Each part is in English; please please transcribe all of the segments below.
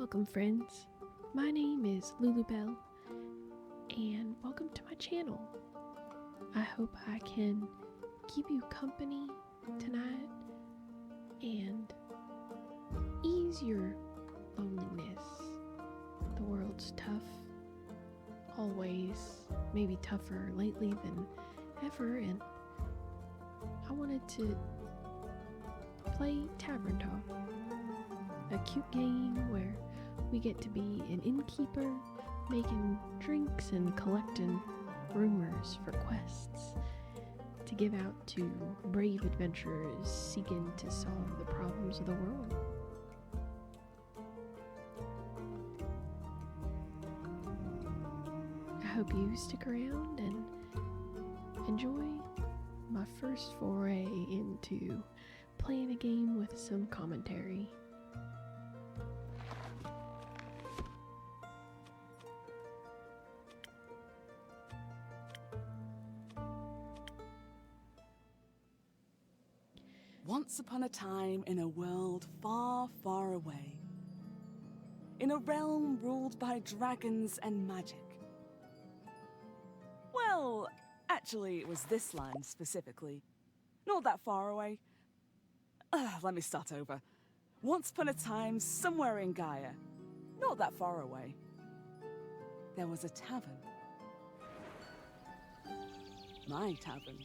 Welcome, friends. My name is Lulubelle, and welcome to my channel. I hope I can keep you company tonight and ease your loneliness. The world's tough, always, maybe tougher lately than ever, and I wanted to play Tavern Talk, a cute game where we get to be an innkeeper, making drinks and collecting rumors for quests to give out to brave adventurers seeking to solve the problems of the world. I hope you stick around and enjoy my first foray into playing a game with some commentary. Once upon a time in a world far, far away, in a realm ruled by dragons and magic. Well, actually, it was this land specifically. Not that far away. Let me start over. Once upon a time, somewhere in Gaia, not that far away, there was a tavern. My tavern.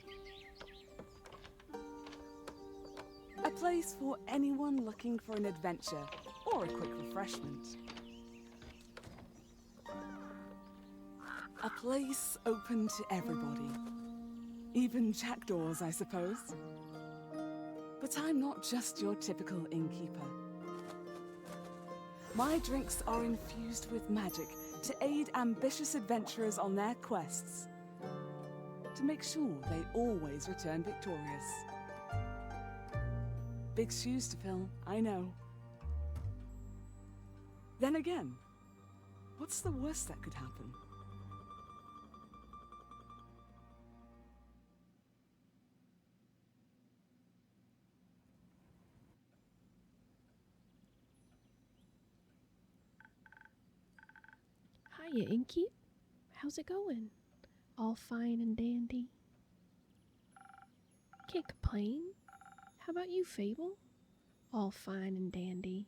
A place for anyone looking for an adventure or a quick refreshment. A place open to everybody. Even jackdaws, I suppose. But I'm not just your typical innkeeper. My drinks are infused with magic to aid ambitious adventurers on their quests. To make sure they always return victorious. Big shoes to fill, I know. Then again, what's the worst that could happen? Hiya, Innkeep. How's it going? All fine and dandy? Can't complain. How about you, Fable? All fine and dandy.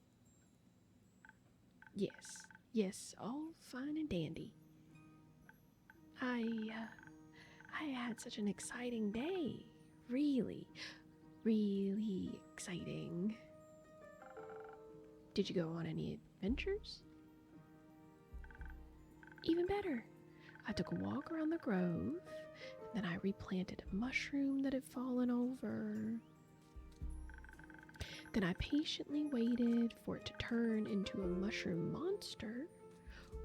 Yes, all fine and dandy. I had such an exciting day. Really exciting. Did you go on any adventures? Even better. I took a walk around the grove, then I replanted a mushroom that had fallen over. Then I patiently waited for it to turn into a mushroom monster,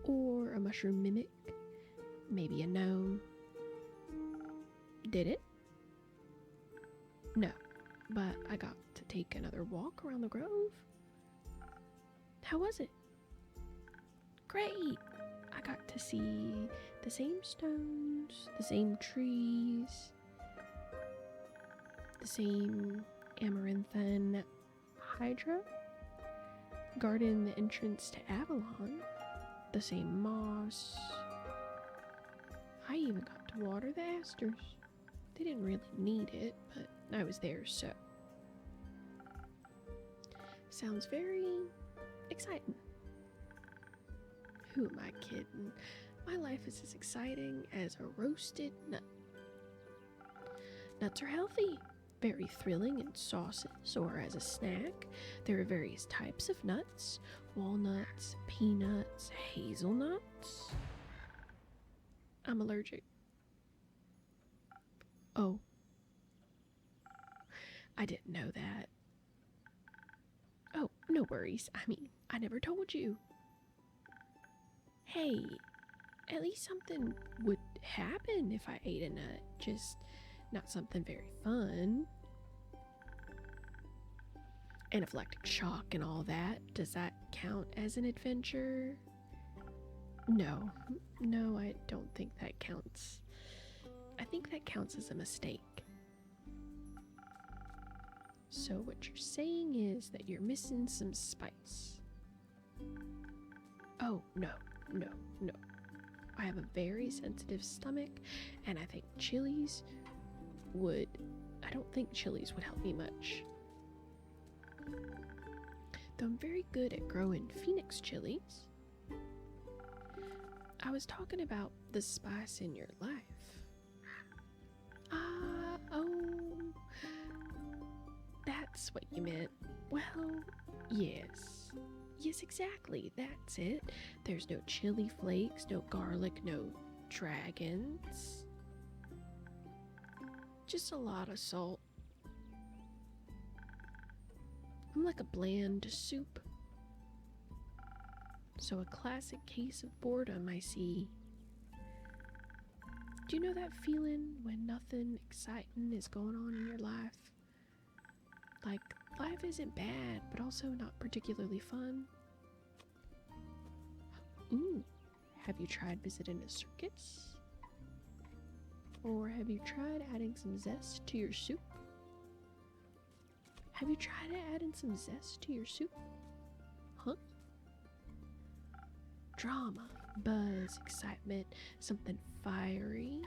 or a mushroom mimic, maybe a gnome. Did it? No, but I got to take another walk around the grove. How was it? Great! I got to see the same stones, the same trees, the same amaranthine Hydra, guarding the entrance to Avalon, the same moss. I even got to water the asters. They didn't really need it, but I was there, so. Sounds very exciting. Who am I kidding? My life is as exciting as a roasted nut. Nuts are healthy. Very thrilling in sauces or as a snack. There are various types of nuts: walnuts, peanuts, hazelnuts. I'm allergic. Oh. I didn't know that. Oh, no worries. I mean, I never told you. Hey, at least something would happen if I ate a nut. Just not something very fun. Anaphylactic shock and all that. Does that count as an adventure? No, I don't think that counts. I think that counts as a mistake. So what you're saying is that you're missing some spice. Oh, no, no, no. I have a very sensitive stomach, and I think chilies would... I don't think chilies would help me much. Though I'm very good at growing Phoenix chilies. I was talking about the spice in your life. Oh, that's what you meant. Well, yes. Yes, exactly, that's it. There's no chili flakes, no garlic, no dragons. Just a lot of salt. I'm like a bland soup. So a classic case of boredom, I see. Do you know that feeling when nothing exciting is going on in your life? Like, life isn't bad, but also not particularly fun. Ooh, have you tried visiting a circus? Or have you tried adding some zest to your soup? Have you tried adding some zest to your soup? Huh? Drama, buzz, excitement, something fiery.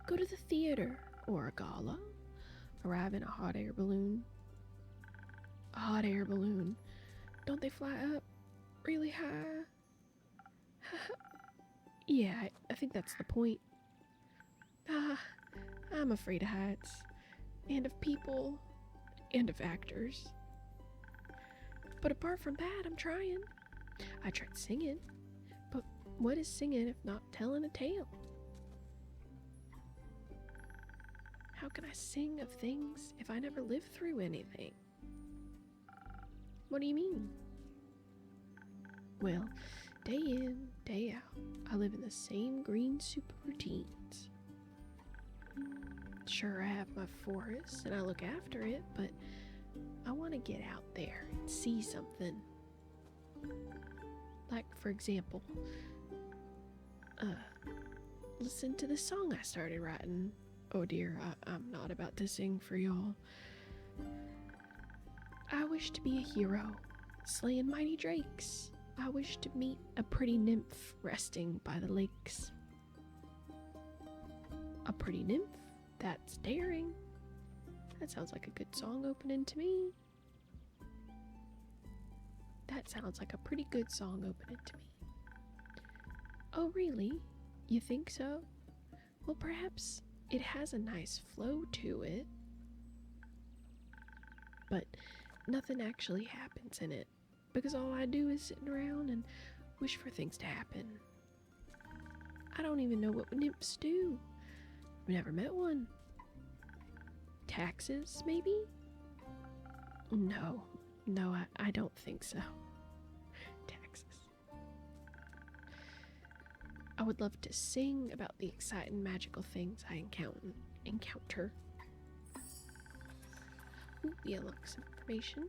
Go to the theater or a gala. Arrive in a hot air balloon. A hot air balloon. Don't they fly up really high? Yeah, I think that's the point. I'm afraid of heights. And of people. And of actors. But apart from that, I'm trying. I tried singing. But what is singing if not telling a tale? How can I sing of things if I never lived through anything? What do you mean? Well, day in, day out, I live in the same green soup routines. Sure, I have my forest and I look after it, but I want to get out there and see something. Like, for example, listen to the song I started writing. Oh dear, I'm not about to sing for y'all. I wish to be a hero, slaying mighty drakes. I wish to meet a pretty nymph resting by the lakes. A pretty nymph? That's daring. That sounds like a good song opening to me. That sounds like a pretty good song opening to me. Oh, really? You think so? Well, perhaps it has a nice flow to it. But nothing actually happens in it, because all I do is sit around and wish for things to happen. I don't even know what nymphs do. I've never met one. Taxes, maybe? No, I don't think so. Taxes. I would love to sing about the exciting magical things I encounter. Ooh, yeah, look, some information.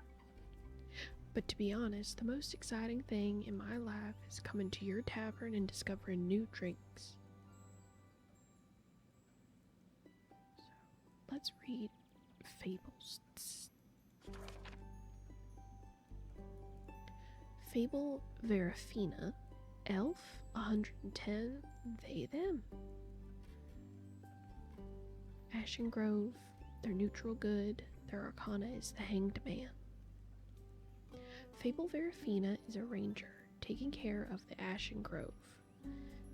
But to be honest, the most exciting thing in my life is coming to your tavern and discovering new drinks. So, let's read fables. Fable Verafina, Elf, 110, they, them. Ashen Grove, their neutral good, their arcana is the Hanged Man. Fable Verafina is a ranger taking care of the Ashen Grove.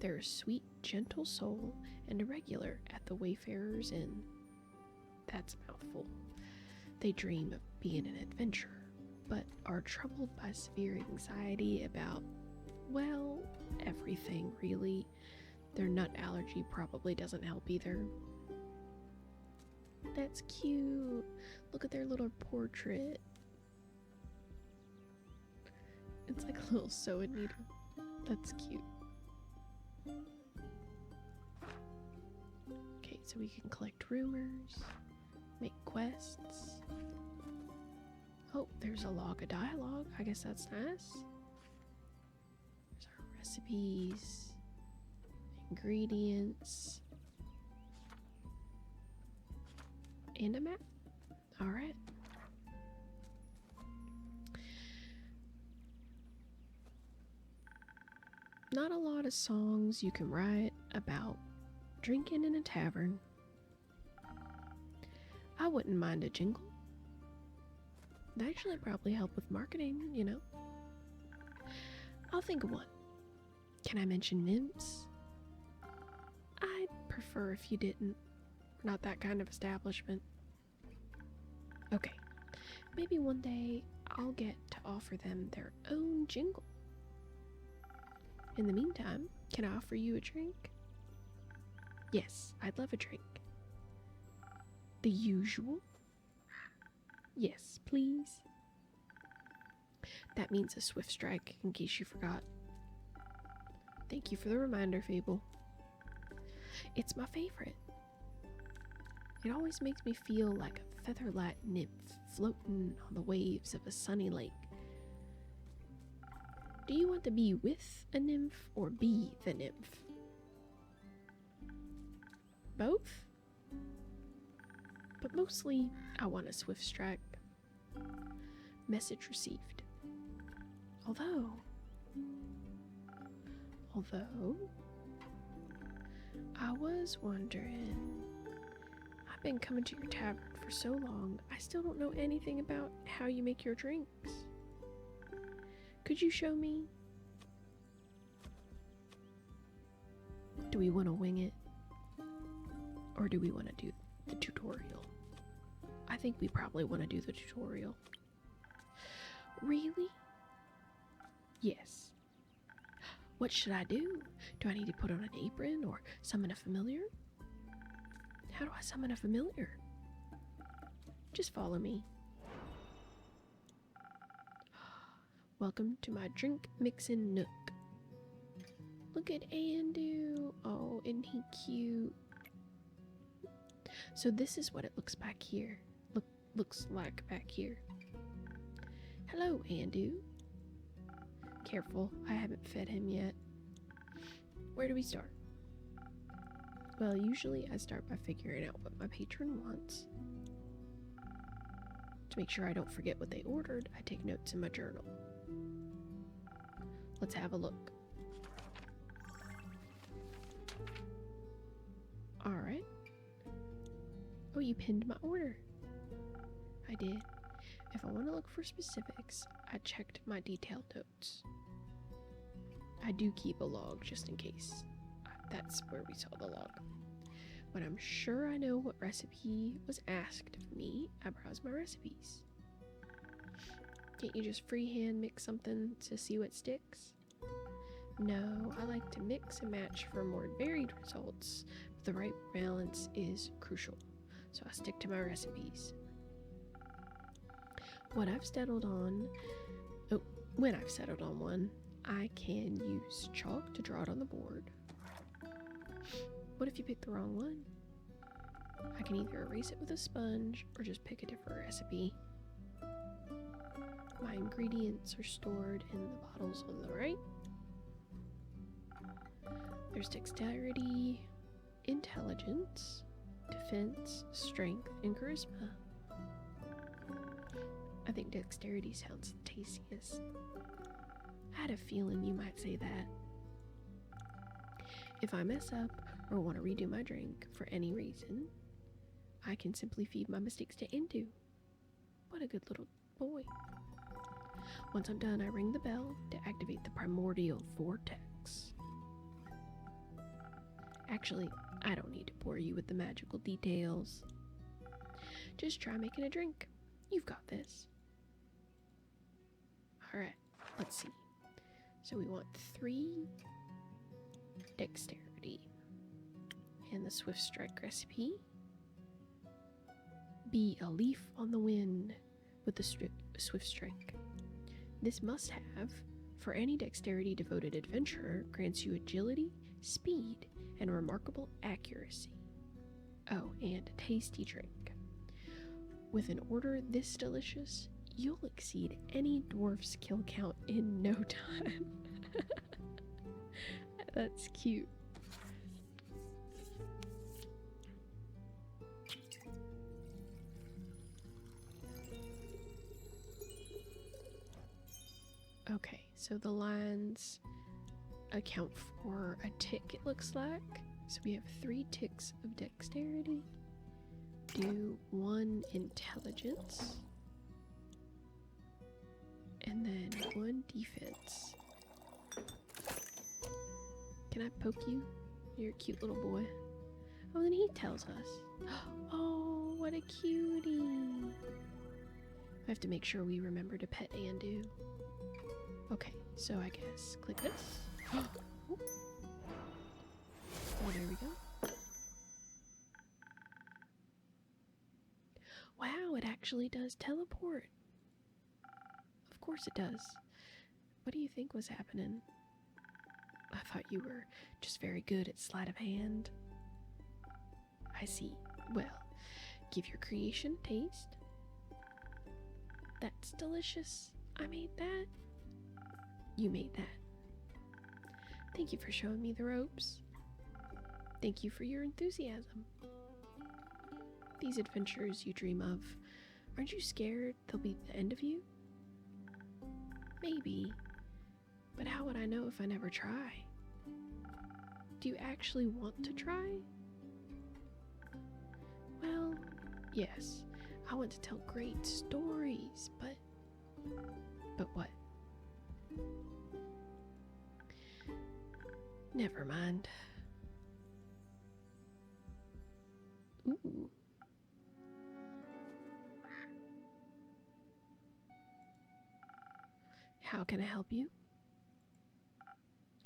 They're a sweet, gentle soul and a regular at the Wayfarer's Inn. That's a mouthful. They dream of being an adventurer, but are troubled by severe anxiety about, well, everything really. Their nut allergy probably doesn't help either. That's cute. Look at their little portrait. It's like a little sewing needle. That's cute. Okay, so we can collect rumors, make quests. Oh, there's a log of dialogue. I guess that's nice. There's our recipes, ingredients, and a map. Alright. not a lot of songs you can write about drinking in a tavern. I wouldn't mind a jingle. That'd actually probably help with marketing, you know. I'll think of one. Can I mention nymphs? I'd prefer if you didn't. Not that kind of establishment. Okay, maybe one day I'll get to offer them their own jingle. In the meantime, can I offer you a drink? Yes, I'd love a drink. The usual? Yes, please. That means a swift strike, in case you forgot. Thank you for the reminder, Fable. It's my favorite. It always makes me feel like a feather-light nymph floating on the waves of a sunny lake. Do you want to be with a nymph or be the nymph? Both? But mostly, I want a swift strike. Message received. Although, I was wondering, I've been coming to your tavern for so long, I still don't know anything about how you make your drinks. Could you show me? Do we want to wing it? Or do we want to do the tutorial? I think we probably want to do the tutorial. Really? Yes. What should I do? Do I need to put on an apron or summon a familiar? How do I summon a familiar? Just follow me. Welcome to my drink mixing nook. Look at Andu. Oh, isn't he cute? So this is what it looks back here. Looks like back here. Hello, Andu. Careful, I haven't fed him yet. Where do we start? Well, usually I start by figuring out what my patron wants. To make sure I don't forget what they ordered, I take notes in my journal. Let's have a look. Alright. Oh, you pinned my order. I did. If I want to look for specifics, I checked my detailed notes. I do keep a log just in case. That's where we saw the log. When I'm sure I know what recipe was asked of me, I browse my recipes. Can't you just freehand mix something to see what sticks? No, I like to mix and match for more varied results, but the right balance is crucial, so I stick to my recipes. When I've settled on one, I can use chalk to draw it on the board. What if you pick the wrong one? I can either erase it with a sponge or just pick a different recipe. My ingredients are stored in the bottles on the right. There's dexterity, intelligence, defense, strength, and charisma. I think dexterity sounds the tastiest. I had a feeling you might say that. If I mess up or want to redo my drink for any reason, I can simply feed my mistakes to Indu. What a good little boy. Once I'm done, I ring the bell to activate the primordial vortex. Actually, I don't need to bore you with the magical details. Just try making a drink. You've got this. Alright, let's see. So we want 3 dexterity. And the swift strike recipe. Be a leaf on the wind with the swift strike. This must-have for any dexterity devoted adventurer grants you agility, speed, and remarkable accuracy. Oh, and a tasty drink. With an order this delicious, you'll exceed any dwarf's kill count in no time. That's cute. Okay, so the lines account for a tick, it looks like. So we have 3 ticks of dexterity. Do 1 intelligence. And then 1 defense. Can I poke you? You're a cute little boy. Oh, then he tells us. Oh, what a cutie. I have to make sure we remember to pet Andu. Okay, so I guess click this. Oh, there we go. Wow, it actually does teleport. Of course it does. What do you think was happening? I thought you were just very good at sleight of hand. I see. Well, give your creation a taste. That's delicious. I made that. You made that. Thank you for showing me the ropes. Thank you for your enthusiasm. These adventures you dream of, aren't you scared they'll be the end of you? Maybe, but how would I know if I never try? Do you actually want to try? Well, yes, I want to tell great stories, but what? Never mind. Ooh. How can I help you?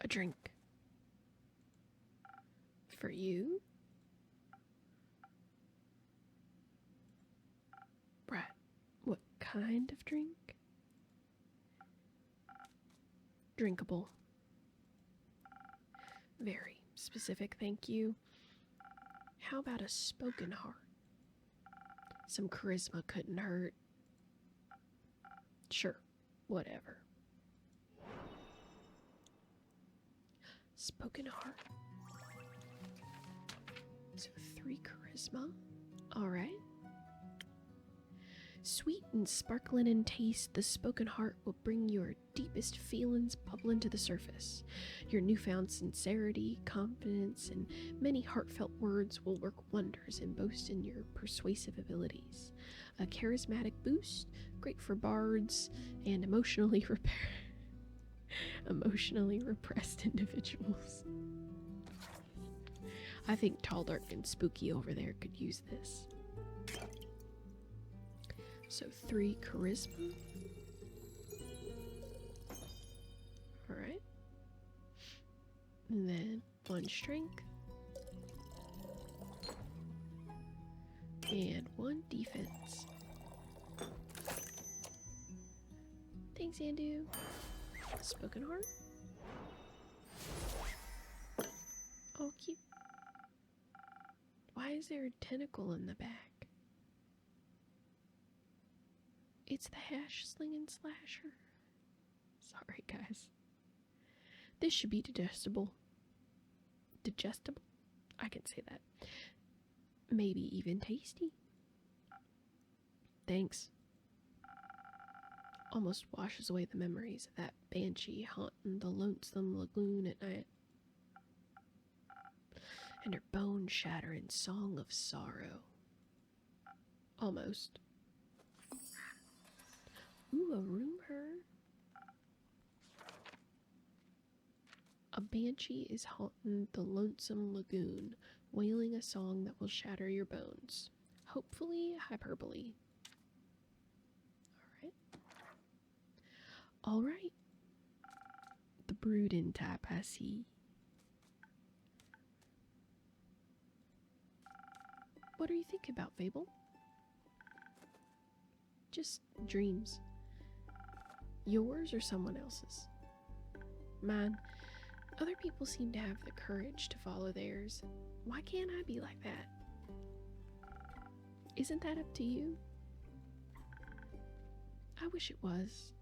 A drink. For you? Right. What kind of drink? Drinkable. Very specific, thank you. How about a spoken heart? Some charisma couldn't hurt. Sure, whatever. Spoken heart. So 3 charisma. Alright. Sweet and sparkling in taste, the spoken heart will bring your deepest feelings bubbling to the surface. Your newfound sincerity, confidence, and many heartfelt words will work wonders in boasting your persuasive abilities. A charismatic boost, great for bards and emotionally repressed individuals. I think Tall, Dark, and Spooky over there could use this. So 3 charisma. Alright. And then 1 strength. And 1 defense. Thanks, Andu. Spoken heart. Oh, cute. Why is there a tentacle in the back? It's the hash slinging slasher. Sorry, guys. This should be digestible. Digestible? I can say that. Maybe even tasty. Thanks. Almost washes away the memories of that banshee haunting the lonesome lagoon at night. And her bone-shattering song of sorrow. Almost. Ooh, a rumor. A banshee is haunting the lonesome lagoon, wailing a song that will shatter your bones. Hopefully, hyperbole. Alright. The brooding type, I see. What are you thinking about, Fable? Just dreams. Yours or someone else's? Mine. Other people seem to have the courage to follow theirs. Why can't I be like that? Isn't that up to you? I wish it was.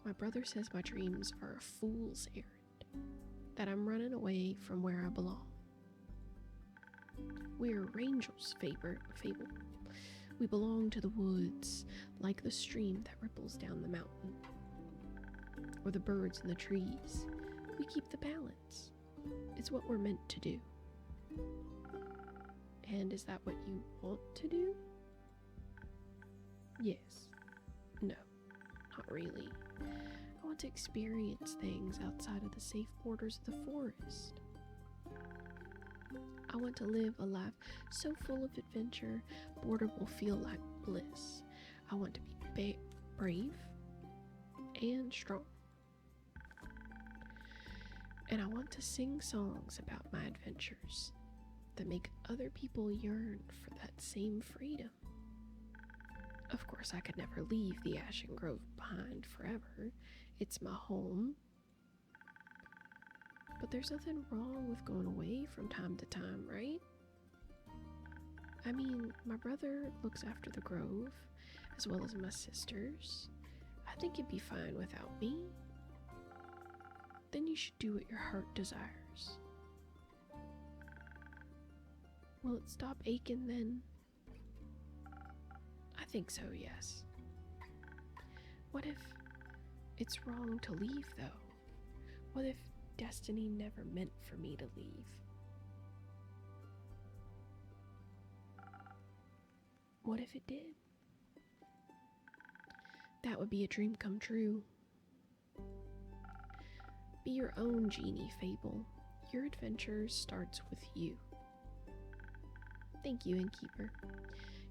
My brother says my dreams are a fool's errand, that I'm running away from where I belong. We're angels, Fable. We belong to the woods, like the stream that ripples down the mountain. or the birds in the trees. We keep the balance. It's what we're meant to do. And is that what you want to do? Yes. No, not really. I want to experience things outside of the safe borders of the forest. I want to live a life so full of adventure, border will feel like bliss. I want to be brave and strong. And I want to sing songs about my adventures that make other people yearn for that same freedom. Of course, I could never leave the Ashen Grove behind forever. It's my home. But there's nothing wrong with going away from time to time, right? I mean, my brother looks after the grove, as well as my sisters. I think it'd be fine without me. Then you should do what your heart desires. Will it stop aching then? I think so, yes. What if it's wrong to leave, though? What if destiny never meant for me to leave? What if it did? That would be a dream come true. Be your own genie, Fable. Your adventure starts with you. Thank you, Innkeeper.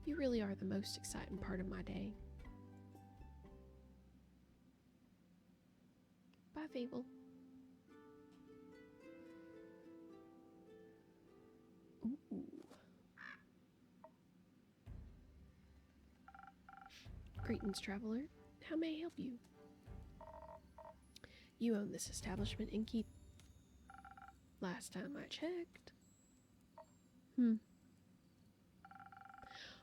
You really are the most exciting part of my day. Bye, Fable. Ooh. Greetings, traveler. How may I help you? You own this establishment, Innkeep. Last time I checked.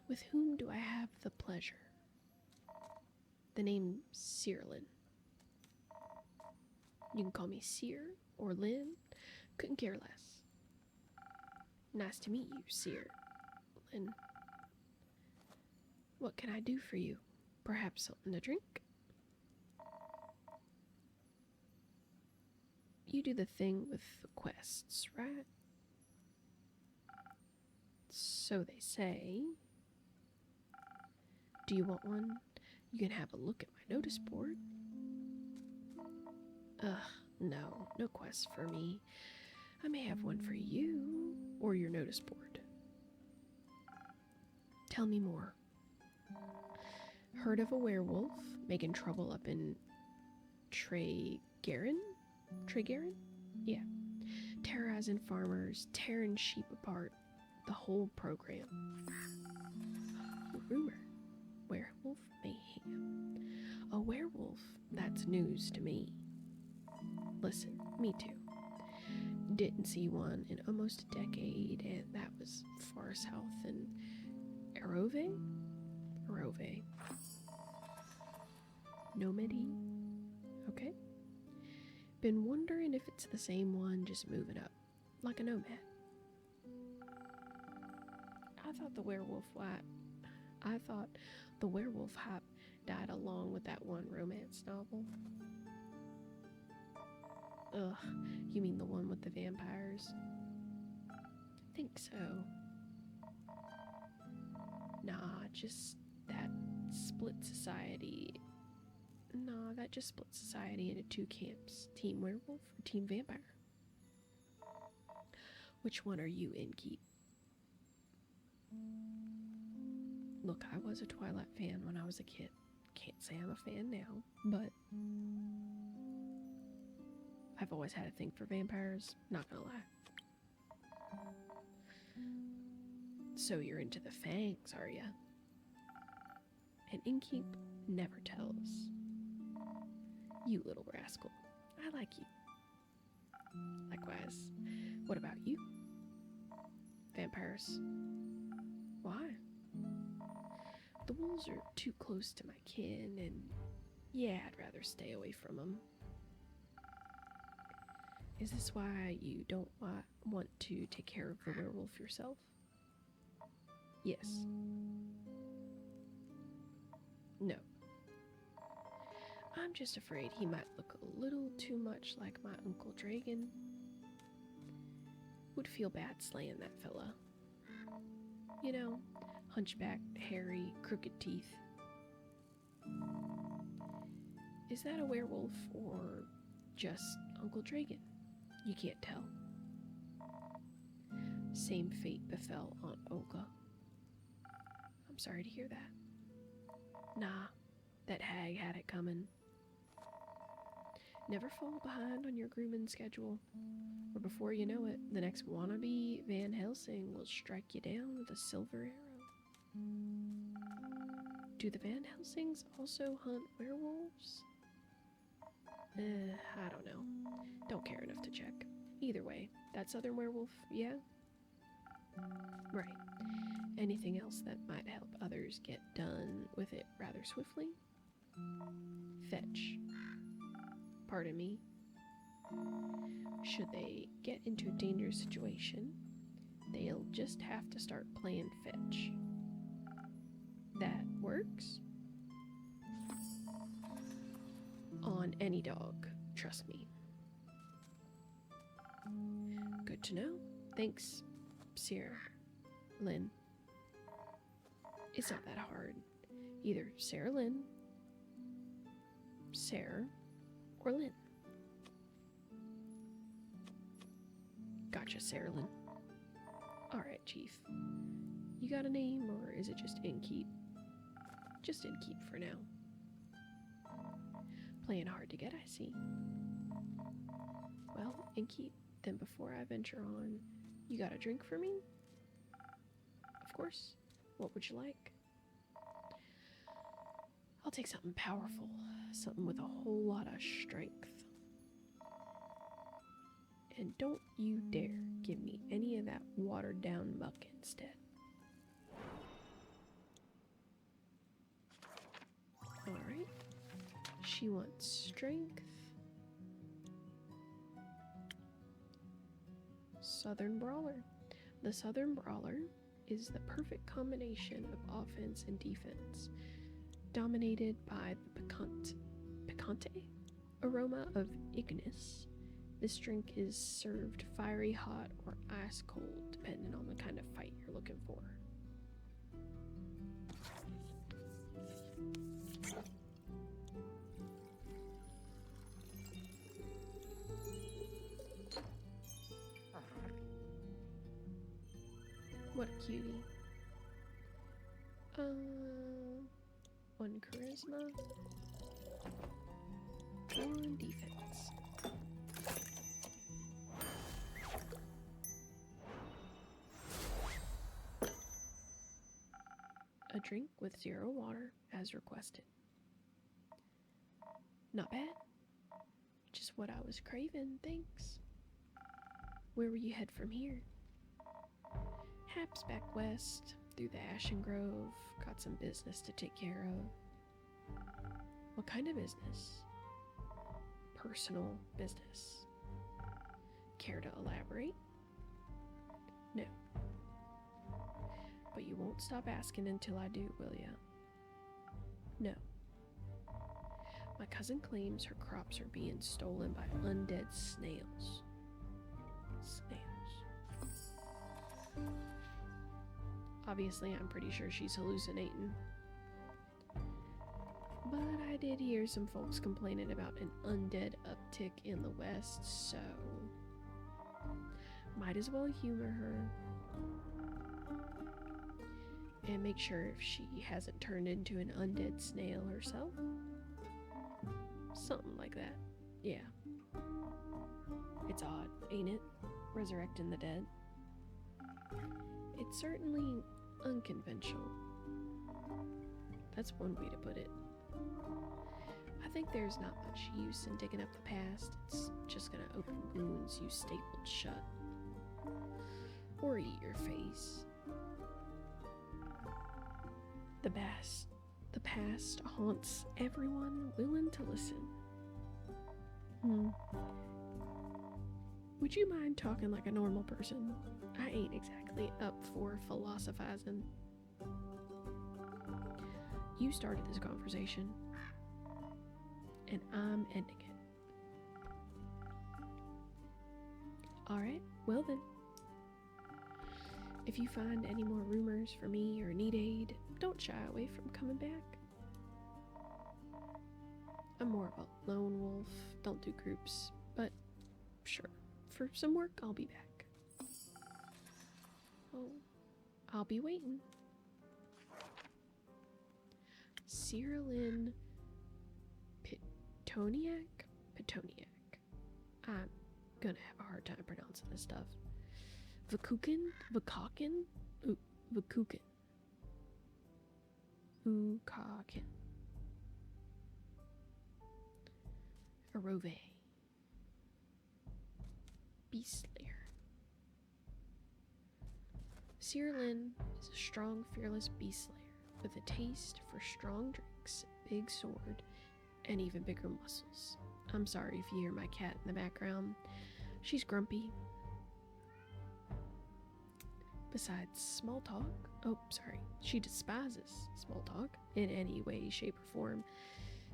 With whom do I have the pleasure? The name Searlin. You can call me Seer or Lynn. Couldn't care less. Nice to meet you, Seer. Lynn. What can I do for you? Perhaps something to drink? You do the thing with the quests, right? So they say. Do you want one? You can have a look at my notice board. No quests for me. I may have one for you, or your notice board. Tell me more. Heard of a werewolf making trouble up in Tregarin? Yeah. Terrorizing farmers, tearing sheep apart. The whole program. Rumor. Werewolf mayhem. A werewolf? That's news to me. Listen, me too. Didn't see one in almost a decade, and that was far south in Arove? Nomady? Okay. Been wondering if it's the same one just moving up, like a nomad. I thought the werewolf hype died along with that one romance novel. Ugh, you mean the one with the vampires? I think so. Nah, just that split society. Nah, that just split society into two camps. Team werewolf or team vampire? Which one are you, Innkeep? Look, I was a Twilight fan when I was a kid. Can't say I'm a fan now, but I've always had a thing for vampires, not gonna lie. So you're into the fangs, are ya? And Innkeep never tells. You little rascal. I like you. Likewise. What about you? Vampires. Why? The wolves are too close to my kin, and yeah, I'd rather stay away from them. Is this why you don't want to take care of the werewolf yourself? Yes. No. I'm just afraid he might look a little too much like my Uncle Dragon. Would feel bad slaying that fella. You know, hunchbacked, hairy, crooked teeth. Is that a werewolf or just Uncle Dragon? You can't tell. Same fate befell Aunt Olga. I'm sorry to hear that. Nah, that hag had it coming. Never fall behind on your grooming schedule, or before you know it, the next wannabe Van Helsing will strike you down with a silver arrow. Do the Van Helsings also hunt werewolves? I don't know. Don't care enough to check. Either way, that southern werewolf, yeah? Right. Anything else that might help others get done with it rather swiftly? Fetch. Pardon me. Should they get into a dangerous situation, they'll just have to start playing fetch. That works? On any dog, trust me. Good to know. Thanks, Sir Lynn. It's not that hard. Either Sarah Lynn, Sarah, or Lynn. Gotcha, Sarah Lynn. Alright, Chief. You got a name, or is it just Innkeep? Just Innkeep for now. Playing hard to get, I see. Well, Innkeep, then before I venture on, you got a drink for me? Of course. What would you like? I'll take something powerful, something with a whole lot of strength. And don't you dare give me any of that watered down muck instead. Alright. She wants strength. Southern Brawler. The Southern Brawler is the perfect combination of offense and defense, dominated by the picante aroma of Ignis. This drink is served fiery hot or ice cold, depending on the kind of fight you're looking for. What a cutie. One charisma, one defense. A drink with 0 water, as requested. Not bad. Just what I was craving, thanks. Where will you head from here? Haps back west, through the Ashen Grove. Got some business to take care of. What kind of business? Personal business. Care to elaborate? No. But you won't stop asking until I do, will ya? No. My cousin claims her crops are being stolen by undead snails. Snails. Obviously, I'm pretty sure she's hallucinating. But I did hear some folks complaining about an undead uptick in the west, so might as well humor her. And make sure if she hasn't turned into an undead snail herself. Something like that. Yeah. It's odd, ain't it? Resurrecting the dead. It's certainly unconventional. That's one way to put it. I think there's not much use in digging up the past. It's just gonna open wounds you stapled shut. Or eat your face. The past haunts everyone willing to listen. Would you mind talking like a normal person? I ain't exactly up for philosophizing. You started this conversation. and I'm ending it. Alright, well then. If you find any more rumors for me or need aid, don't shy away from coming back. I'm more of a lone wolf, don't do groups, but sure, for some work I'll be back. Oh, I'll be waiting. Cyrilin Petoniak? I'm gonna have a hard time pronouncing this stuff. Vakukin? Vakukin. Ukakin. Arove. Beast Slayer. Cyrilin is a strong, fearless beast slayer with a taste for strong drinks, big sword, and even bigger muscles. I'm sorry if you hear my cat in the background. She's grumpy. Besides small talk, she despises small talk in any way, shape, or form,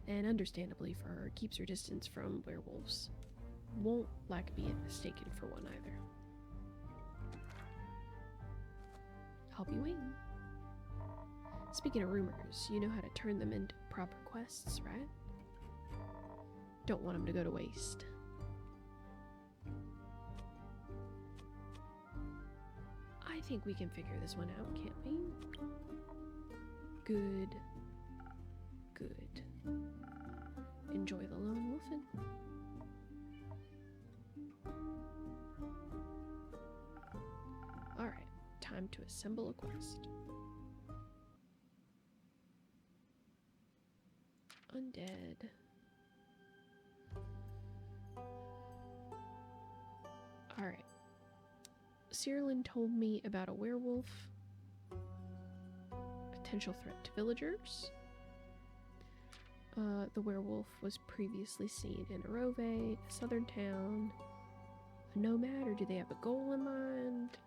and understandably for her, keeps her distance from werewolves. Won't like being mistaken for one either. I'll be waiting. Speaking of rumors, you know how to turn them into proper quests, right? Don't want them to go to waste. I think we can figure this one out, can't we? Good. Enjoy the lone wolfin'. Alright, time to assemble a quest. Undead. Alright. Cyrilin told me about a werewolf. Potential threat to villagers. The werewolf was previously seen in Arove, a southern town. A nomad, or do they have a goal in mind?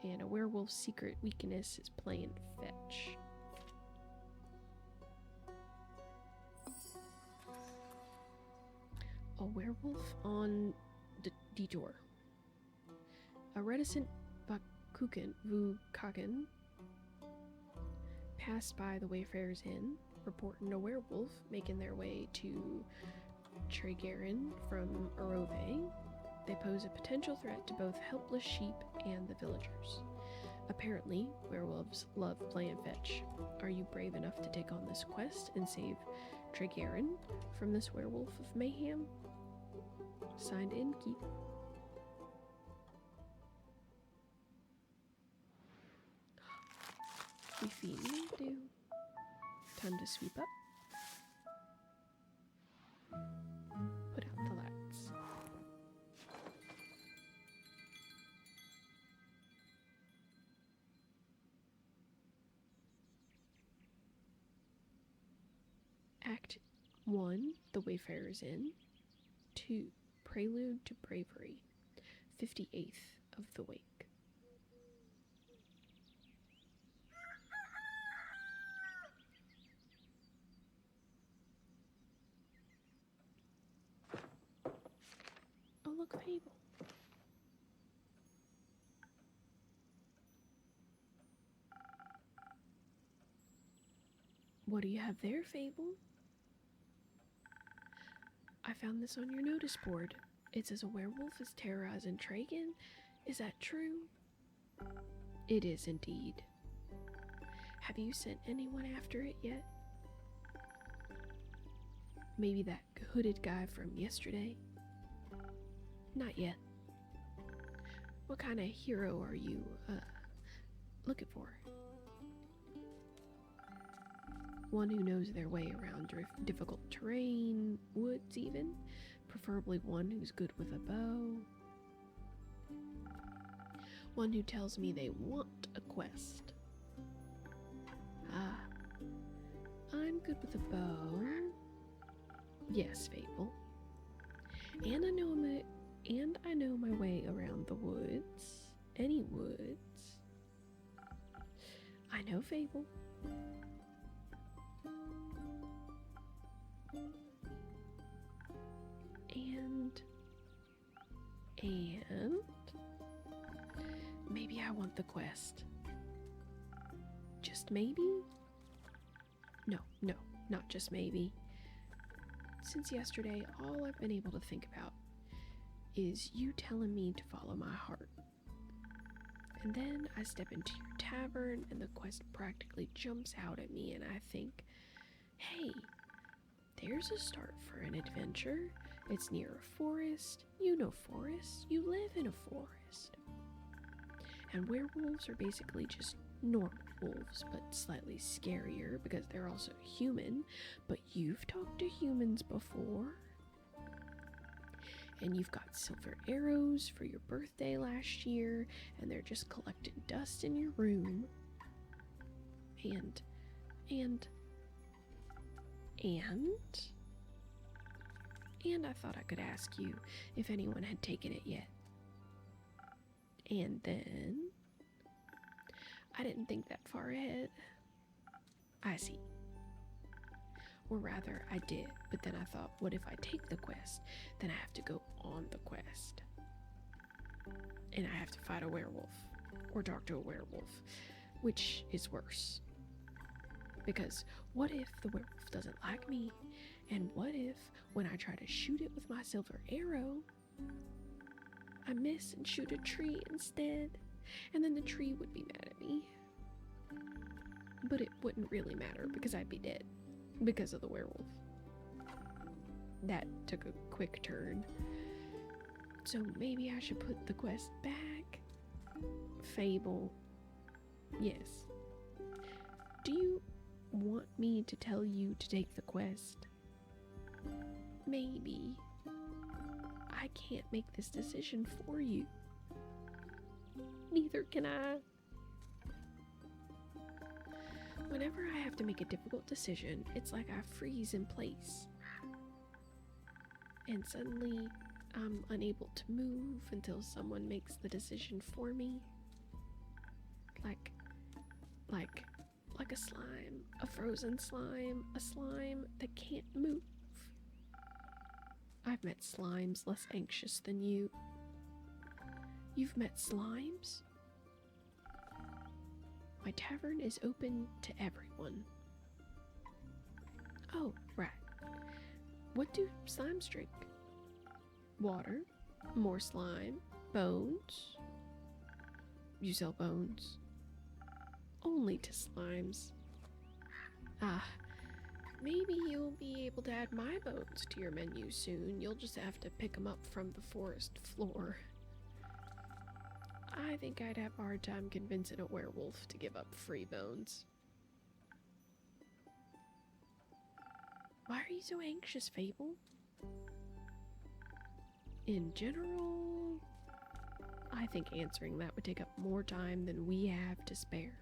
And a werewolf's secret weakness is playing fetch. A werewolf on the detour. A reticent Vukakin passed by the Wayfarer's Inn, reporting a werewolf making their way to Tavern from Arove. They pose a potential threat to both helpless sheep and the villagers. Apparently, werewolves love playing fetch. Are you brave enough to take on this quest and save Tavern from this werewolf of mayhem? Signed, Innkeep. We feed and do. Time to sweep up. Put out the lights. Act 1, The Wayfarer's Inn. 2, Prelude to Bravery. 58th of the Wake. Oh, look, Fable. What do you have there, Fable? I found this on your notice board. It says a werewolf is terrorizing Tragan. Is that true? It is indeed. Have you sent anyone after it yet? Maybe that hooded guy from yesterday? Not yet. What kind of hero are you, looking for? One who knows their way around difficult terrain, woods even. Preferably one who's good with a bow. One who tells me they want a quest. Ah, I'm good with a bow. Yes, Fable. And I know my way around the woods. Any woods. I know, Fable. And maybe I want the quest. Just maybe? No, not just maybe. Since yesterday, all I've been able to think about is you telling me to follow my heart. And then I step into your tavern and the quest practically jumps out at me and I think, hey, there's a start for an adventure. It's near a forest. You know forests. You live in a forest. And werewolves are basically just normal wolves, but slightly scarier because they're also human. But you've talked to humans before. And you've got silver arrows for your birthday last year, and they're just collecting dust in your room. And I thought I could ask you if anyone had taken it yet. And then I didn't think that far ahead. I see. Or rather, I did, but then I thought, what if I take the quest? Then I have to go on the quest. And I have to fight a werewolf, or talk to a werewolf, which is worse. Because what if the werewolf doesn't like me? And what if, when I try to shoot it with my silver arrow, I miss and shoot a tree instead? And then the tree would be mad at me. But it wouldn't really matter because I'd be dead. Because of the werewolf. That took a quick turn. So maybe I should put the quest back? Fable. Yes. Do you want me to tell you to take the quest? Maybe. I can't make this decision for you. Neither can I. Whenever I have to make a difficult decision, it's like I freeze in place. And suddenly, I'm unable to move until someone makes the decision for me. Like a slime, a frozen slime, a slime that can't move. I've met slimes less anxious than you. You've met slimes? My tavern is open to everyone. Oh, right. What do slimes drink? Water, more slime, bones. You sell bones? Only to slimes. Maybe you'll be able to add my bones to your menu soon. You'll just have to pick them up from the forest floor. I think I'd have a hard time convincing a werewolf to give up free bones. Why are you so anxious, Fable? In general, I think answering that would take up more time than we have to spare.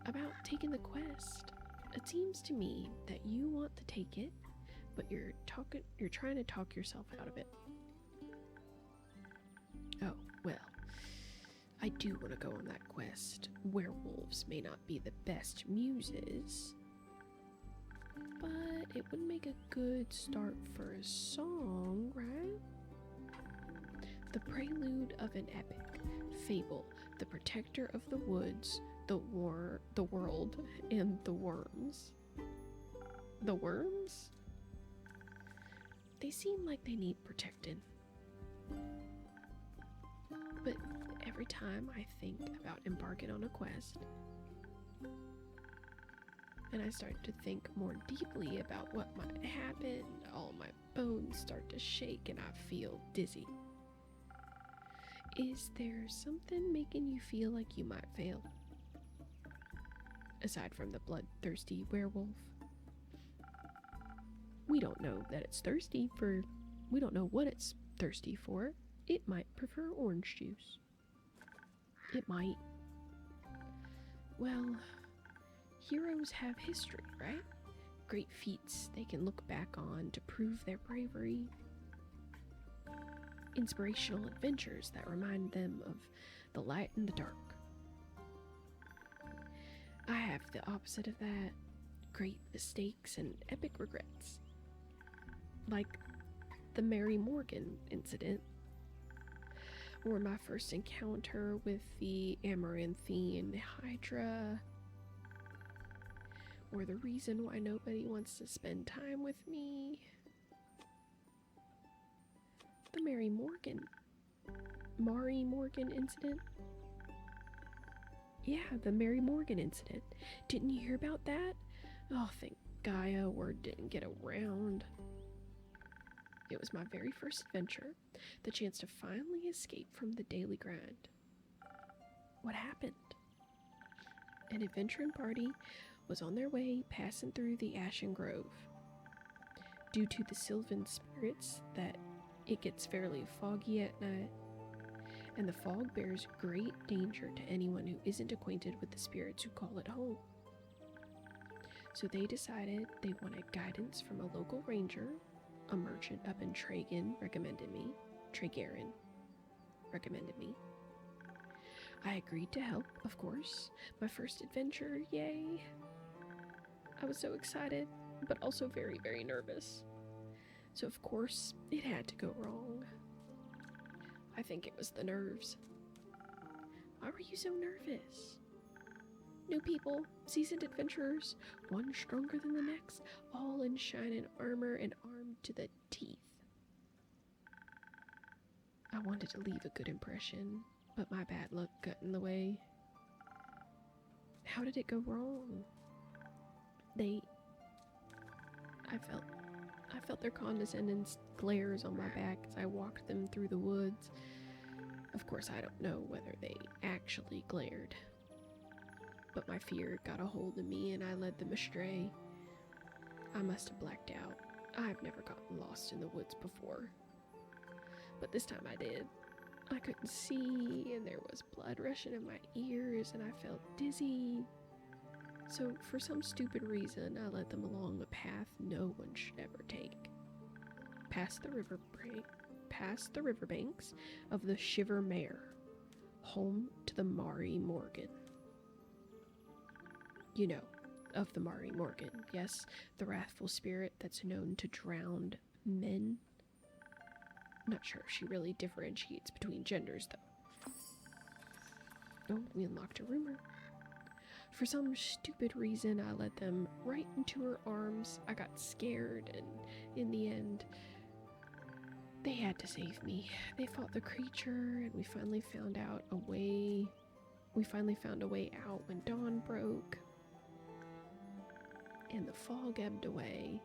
About taking the quest, it seems to me that you want to take it, but you're trying to talk yourself out of it. Oh, well, I do want to go on that quest. Werewolves may not be the best muses, but it would make a good start for a song, right? The prelude of an epic. Fable, the protector of the woods, the world, and the worms. The worms? They seem like they need protecting. But every time I think about embarking on a quest, and I start to think more deeply about what might happen, all my bones start to shake and I feel dizzy. Is there something making you feel like you might fail? Aside from the bloodthirsty werewolf. We don't know that it's thirsty for... We don't know what it's thirsty for. It might prefer orange juice. It might. Well, heroes have history, right? Great feats they can look back on to prove their bravery. Inspirational adventures that remind them of the light and the dark. I have the opposite of that. Great mistakes and epic regrets. Like the Mary Morgan incident or my first encounter with the amaranthine hydra, or the reason why nobody wants to spend time with me. The Mary Morgan incident. Yeah, the Mary Morgan incident. Didn't you hear about that? Oh, thank Gaia, word didn't get around. It was my very first adventure, the chance to finally escape from the daily grind. What happened? An adventuring party was on their way passing through the Ashen Grove. Due to the Sylvan spirits that it gets fairly foggy at night, and the fog bears great danger to anyone who isn't acquainted with the spirits who call it home. So they decided they wanted guidance from a local ranger, a merchant up in Tragarin recommended me. I agreed to help, of course. My first adventure, yay! I was so excited, but also very, very nervous. So of course, it had to go wrong. I think it was the nerves. Why were you so nervous? New people, seasoned adventurers, one stronger than the next, all in shining armor and armed to the teeth. I wanted to leave a good impression, but my bad luck got in the way. How did it go wrong? I felt their condescending glares on my back as I walked them through the woods. Of course, I don't know whether they actually glared, but my fear got a hold of me and I led them astray. I must have blacked out. I've never gotten lost in the woods before, but this time I did. I couldn't see, and there was blood rushing in my ears, and I felt dizzy. So for some stupid reason, I led them along a path no one should ever take. Past the riverbanks of the Shiver Mare, home to the Mary Morgan. You know, of the Mary Morgan, yes, the wrathful spirit that's known to drown men. Not sure if she really differentiates between genders, though. Oh, we unlocked a rumor. For some stupid reason, I led them right into her arms. I got scared, and in the end, they had to save me. They fought the creature, and we finally found a way out when dawn broke, and the fog ebbed away.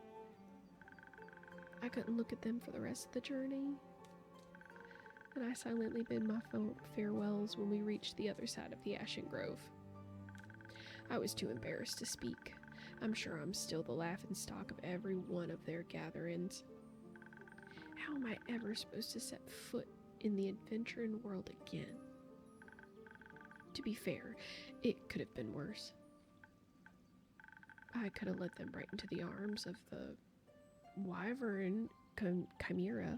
I couldn't look at them for the rest of the journey, and I silently bid my farewells when we reached the other side of the Ashen Grove. I was too embarrassed to speak. I'm sure I'm still the laughingstock of every one of their gatherings. How am I ever supposed to set foot in the adventuring world again? To be fair, it could have been worse. I could have led them right into the arms of the wyvern chimera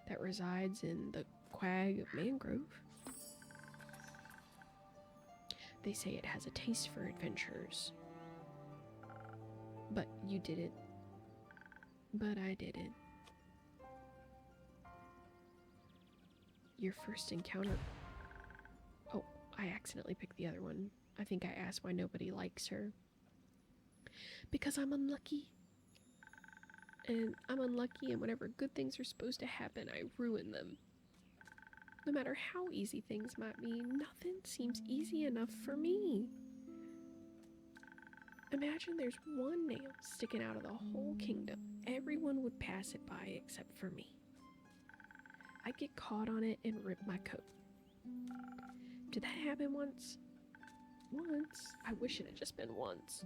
that resides in the quag of Mangrove. They say it has a taste for adventures. But you didn't. But I didn't. Your first encounter... Oh, I accidentally picked the other one. I think I asked why nobody likes her. Because I'm unlucky. And I'm unlucky, and whenever good things are supposed to happen, I ruin them. No matter how easy things might be, nothing seems easy enough for me. Imagine there's one nail sticking out of the whole kingdom. Everyone would pass it by except for me. I'd get caught on it and rip my coat. Did that happen once? Once. I wish it had just been once.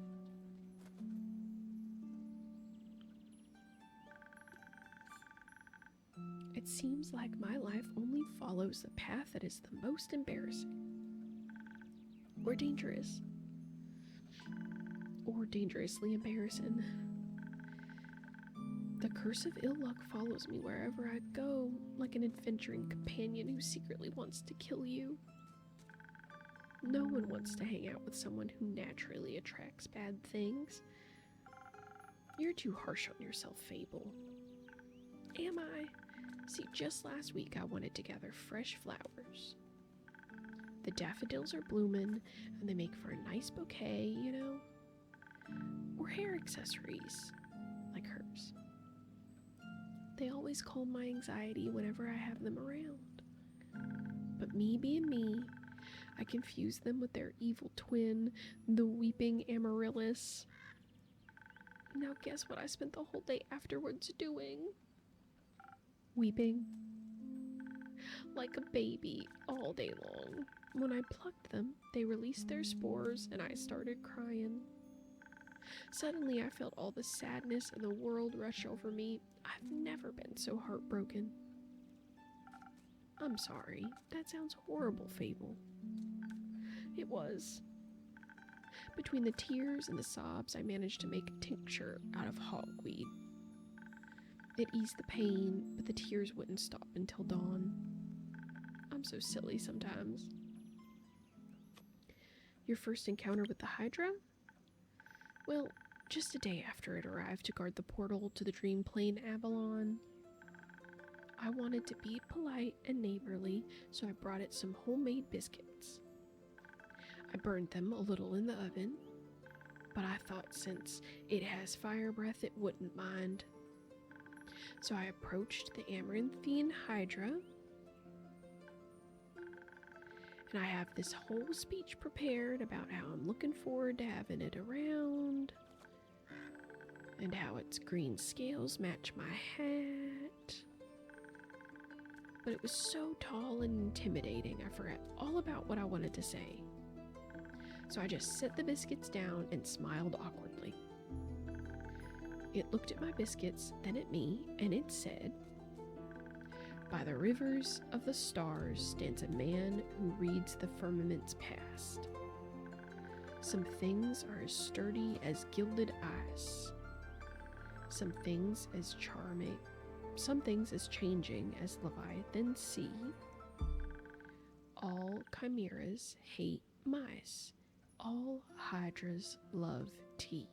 It seems like my life only follows the path that is the most embarrassing. Or dangerous. Or dangerously embarrassing. The curse of ill luck follows me wherever I go, like an adventuring companion who secretly wants to kill you. No one wants to hang out with someone who naturally attracts bad things. You're too harsh on yourself, Fable. Am I? See, just last week I wanted to gather fresh flowers. The daffodils are blooming, and they make for a nice bouquet, you know? Or hair accessories, like hers. They always calm my anxiety whenever I have them around. But me being me, I confuse them with their evil twin, the weeping amaryllis. Now guess what I spent the whole day afterwards doing? Weeping. Like a baby all day long. When I plucked them, they released their spores and I started crying. Suddenly I felt all the sadness in the world rush over me. I've never been so heartbroken. I'm sorry, that sounds horrible, Fable. It was. Between the tears and the sobs, I managed to make a tincture out of hogweed. It eased the pain, but the tears wouldn't stop until dawn. I'm so silly sometimes. Your first encounter with the Hydra? Well, just a day after it arrived to guard the portal to the Dream Plane Avalon. I wanted to be polite and neighborly, so I brought it some homemade biscuits. I burned them a little in the oven, but I thought since it has fire breath it wouldn't mind. So I approached the Amaranthine Hydra, and I have this whole speech prepared about how I'm looking forward to having it around, and how its green scales match my hat. But it was so tall and intimidating, I forgot all about what I wanted to say. So I just set the biscuits down and smiled awkwardly. It looked at my biscuits, then at me, and it said, "By the rivers of the stars stands a man who reads the firmament's past. Some things are as sturdy as gilded ice. Some things as charming, some things as changing as Leviathan sea. All chimeras hate mice. All hydras love tea."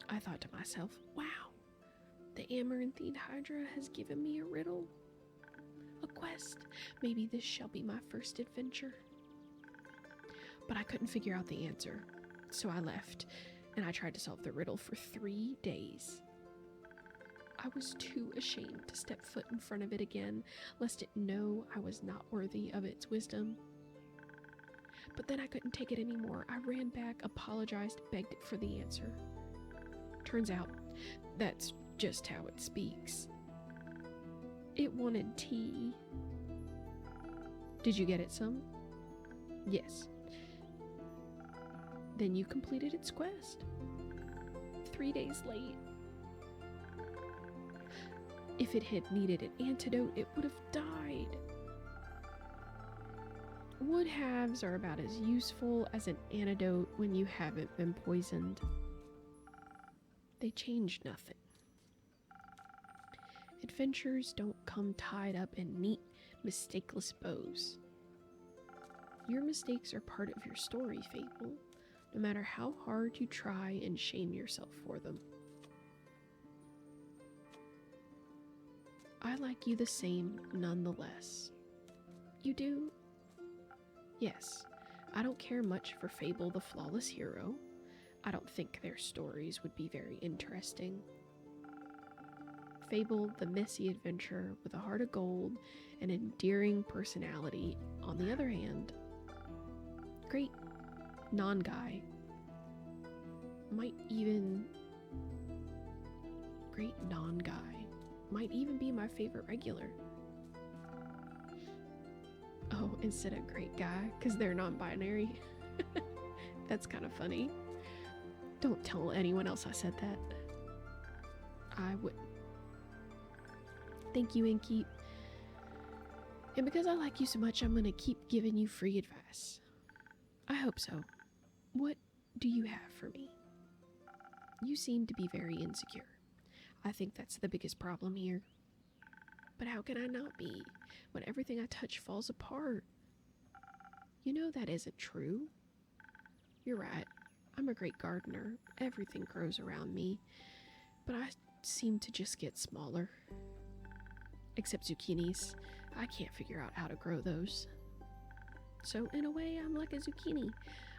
I thought to myself, wow, the Amaranthine Hydra has given me a riddle. A quest. Maybe this shall be my first adventure. But I couldn't figure out the answer, so I left, and I tried to solve the riddle for 3 days. I was too ashamed to step foot in front of it again, lest it know I was not worthy of its wisdom. But then I couldn't take it anymore. I ran back, apologized, begged it for the answer. Turns out, that's just how it speaks. It wanted tea. Did you get it some? Yes. Then you completed its quest. 3 days late. If it had needed an antidote, it would have died. Wood halves are about as useful as an antidote when you haven't been poisoned. They change nothing. Adventures don't come tied up in neat, mistakeless bows. Your mistakes are part of your story, Fable, no matter how hard you try and shame yourself for them. I like you the same nonetheless. You do? Yes, I don't care much for Fable the Flawless Hero. I don't think their stories would be very interesting. Fable the Messy Adventurer with a heart of gold and endearing personality, on the other hand, great non-guy. Might even be my favorite regular. Oh, instead of great guy, because they're non-binary. That's kind of funny. Don't tell anyone else I said that. I wouldn't. Thank you, Inkeep. And because I like you so much, I'm gonna keep giving you free advice. I hope so. What do you have for me? You seem to be very insecure. I think that's the biggest problem here. But how can I not be when everything I touch falls apart? You know that isn't true. You're right. I'm a great gardener. Everything grows around me. But I seem to just get smaller. Except zucchinis. I can't figure out how to grow those. So in a way, I'm like a zucchini.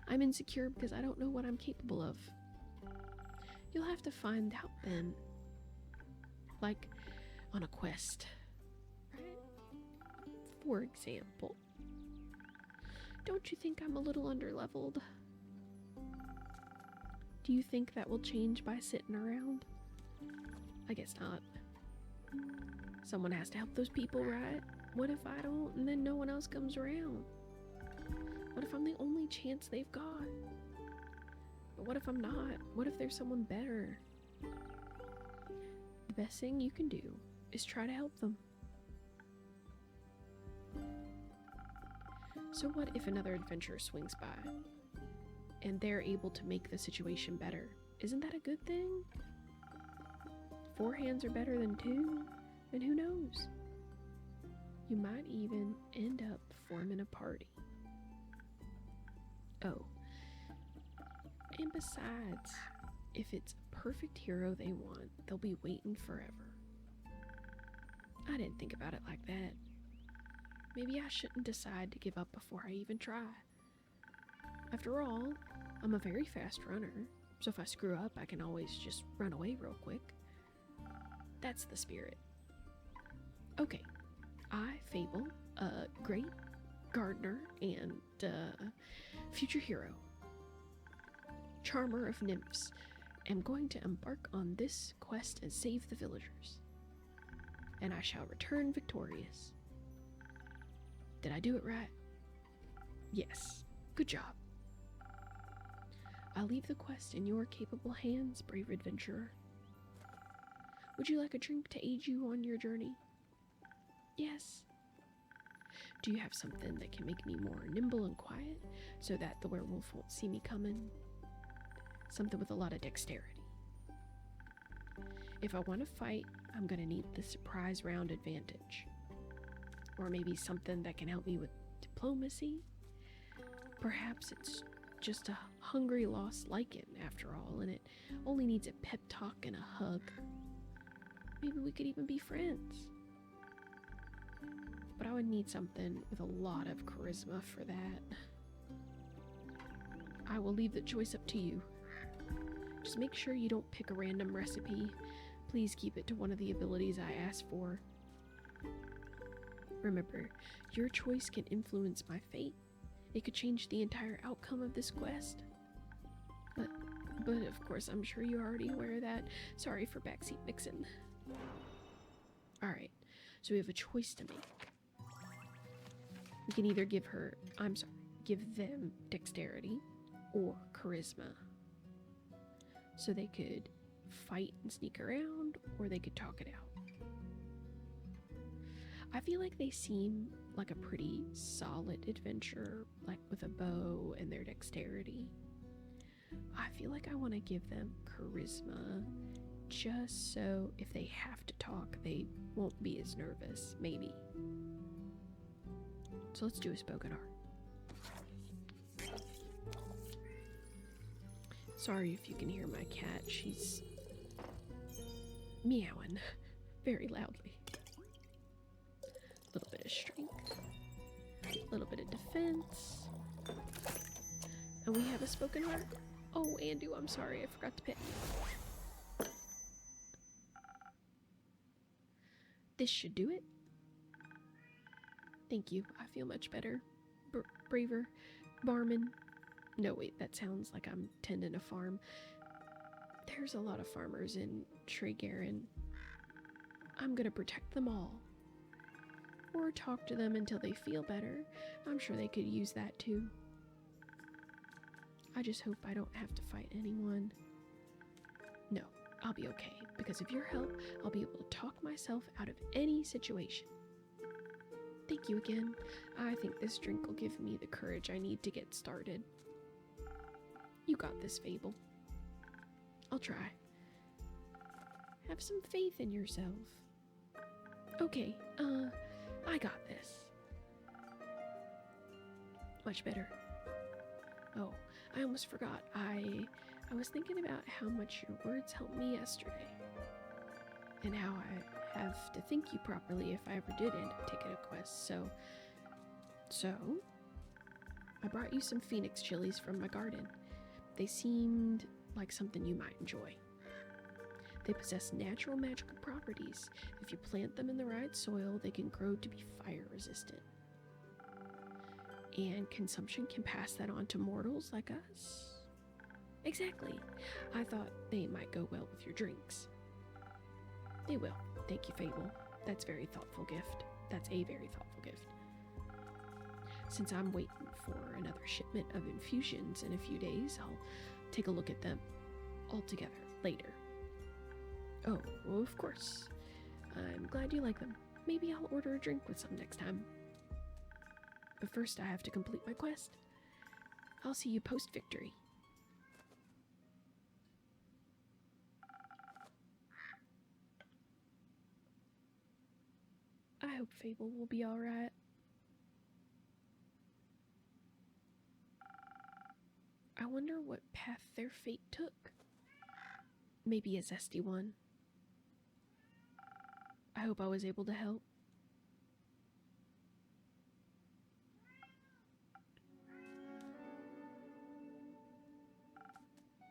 I'm insecure because I don't know what I'm capable of. You'll have to find out then. Like on a quest. Right? For example. Don't you think I'm a little underleveled? Do you think that will change by sitting around? I guess not. Someone has to help those people, right? What if I don't and then no one else comes around? What if I'm the only chance they've got? But what if I'm not? What if there's someone better? The best thing you can do is try to help them. So what if another adventurer swings by and they're able to make the situation better? Isn't that a good thing? 4 hands are better than 2, and who knows? You might even end up forming a party. Oh, and besides, if it's a perfect hero they want, they'll be waiting forever. I didn't think about it like that. Maybe I shouldn't decide to give up before I even try. After all, I'm a very fast runner, so if I screw up, I can always just run away real quick. That's the spirit. Okay, I, Fable, a great gardener and future hero, charmer of nymphs, am going to embark on this quest and save the villagers. And I shall return victorious. Did I do it right? Yes. Good job. I'll leave the quest in your capable hands, brave adventurer. Would you like a drink to aid you on your journey? Yes. Do you have something that can make me more nimble and quiet so that the werewolf won't see me coming? Something with a lot of dexterity. If I want to fight, I'm going to need the surprise round advantage. Or maybe something that can help me with diplomacy. Perhaps it's just a hungry lost lichen after all, and it only needs a pep talk and a hug. Maybe we could even be friends. But I would need something with a lot of charisma for that. I will leave the choice up to you. Just make sure you don't pick a random recipe. Please keep it to one of the abilities I asked for. Remember, your choice can influence my fate. It could change the entire outcome of this quest. But of course, I'm sure you're already aware of that. Sorry for backseat mixing. Alright, so we have a choice to make. We can either give them dexterity or charisma. So they could fight and sneak around, or they could talk it out. I feel like they seem like a pretty solid adventurer, like with a bow and their dexterity. I feel like I want to give them charisma, just so if they have to talk, they won't be as nervous, maybe. So let's do a spoken art. Sorry if you can hear my cat, she's meowing very loudly. A little bit of strength, a little bit of defense, and we have a spoken art. Oh, Andu, I'm sorry, I forgot to pet you. This should do it. Thank you, I feel much better. Braver. Barman. No, wait, that sounds like I'm tending a farm. There's a lot of farmers in Tregarin. I'm gonna protect them all. Or talk to them until they feel better. I'm sure they could use that too. I just hope I don't have to fight anyone. No, I'll be okay, because of your help, I'll be able to talk myself out of any situation. Thank you again. I think this drink will give me the courage I need to get started. You got this, Fable. I'll try. Have some faith in yourself. Okay, I got this. Much better. Oh, I almost forgot. I was thinking about how much your words helped me yesterday. and how I have to thank you properly if I ever did end up taking a quest. So, I brought you some phoenix chilies from my garden. They seemed like something you might enjoy. They possess natural magical properties. If you plant them in the right soil, they can grow to be fire resistant. And consumption can pass that on to mortals like us. Exactly. I thought they might go well with your drinks. They will. Thank you, Fable. That's a very thoughtful gift. Since I'm waiting for another shipment of infusions in a few days, I'll take a look at them all together later. Oh, well, of course. I'm glad you like them. Maybe I'll order a drink with some next time. But first I have to complete my quest. I'll see you post-victory. I hope Fable will be alright. I wonder what path their fate took. Maybe a zesty one. I hope I was able to help.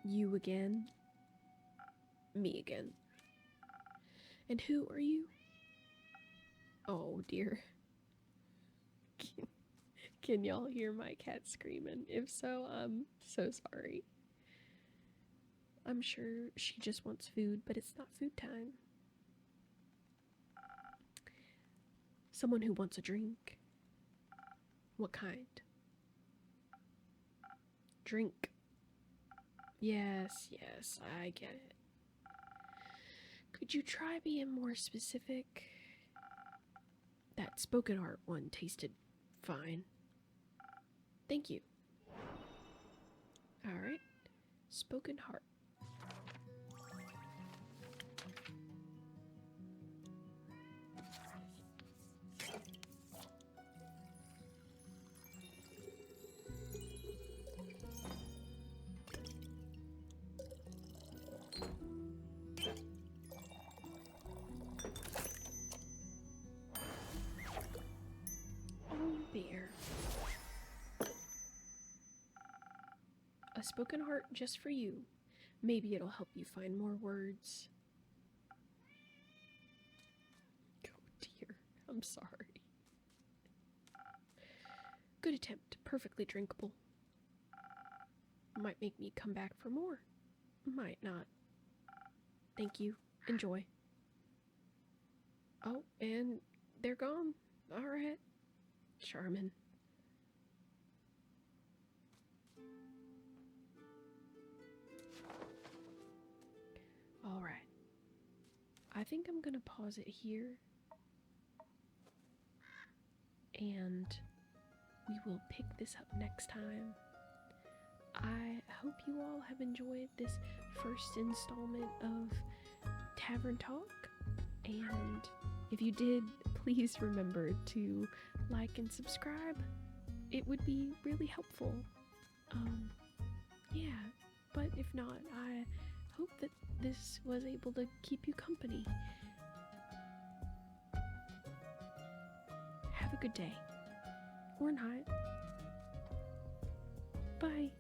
You again? Me again. And who are you? Oh dear. Can y'all hear my cat screaming? If so, I'm so sorry. I'm sure she just wants food, but it's not food time. Someone who wants a drink. What kind? Drink. Yes, I get it. Could you try being more specific? That spoken heart one tasted fine. Thank you. Alright. Spoken heart. A spoken heart just for you. Maybe it'll help you find more words. Oh dear, I'm sorry. Good attempt, perfectly drinkable. Might make me come back for more. Might not. Thank you. Enjoy. Oh, and they're gone. Alright. Charmin. Alright. I think I'm gonna pause it here. And we will pick this up next time. I hope you all have enjoyed this first installment of Tavern Talk. And if you did, please remember to like and subscribe. It would be really helpful. Yeah, but if not, I hope that this was able to keep you company. Have a good day. Or not. Bye.